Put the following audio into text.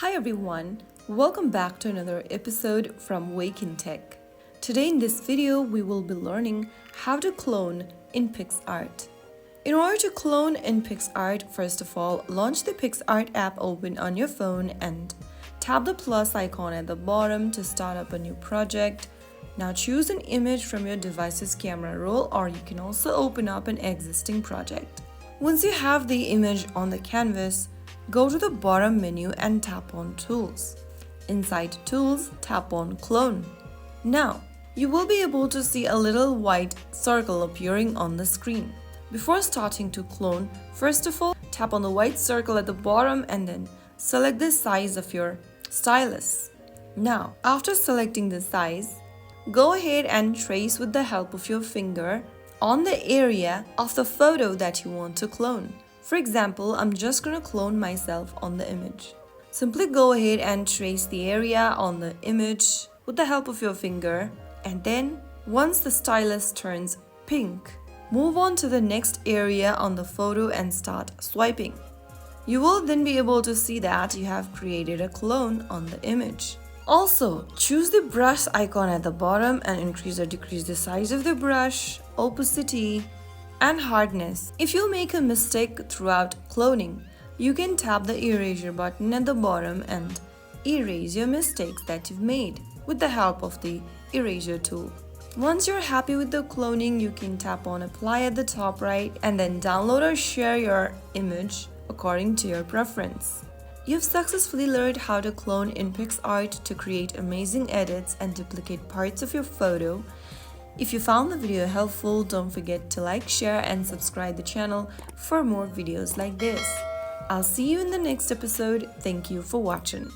Hi everyone, welcome back to another episode from Wake&Tech. Today in this video, we will be learning how to clone in Picsart. In order to clone in Picsart, first of all, launch the Picsart app open on your phone and tap the plus icon at the bottom to start up a new project. Now choose an image from your device's camera roll, or you can also open up an existing project. Once you have the image on the canvas, go to the bottom menu and tap on Tools. Inside Tools, tap on Clone. Now, you will be able to see a little white circle appearing on the screen. Before starting to clone, first of all, tap on the white circle at the bottom and then select the size of your stylus. Now, after selecting the size, go ahead and trace with the help of your finger on the area of the photo that you want to clone. For example, I'm just going to clone myself on the image. Simply go ahead and trace the area on the image with the help of your finger, and then once the stylus turns pink, move on to the next area on the photo and start swiping. You will then be able to see that you have created a clone on the image. Also, choose the brush icon at the bottom and increase or decrease the size of the brush, opacity, and hardness. If you make a mistake throughout cloning, you can tap the eraser button at the bottom and erase your mistakes that you've made with the help of the eraser tool. Once you're happy with the cloning, you can tap on apply at the top right and then download or share your image according to your preference. You've successfully learned how to clone in Picsart to create amazing edits and duplicate parts of your photo. If you found the video helpful, don't forget to like, share, and subscribe the channel for more videos like this. I'll see you in the next episode. Thank you for watching.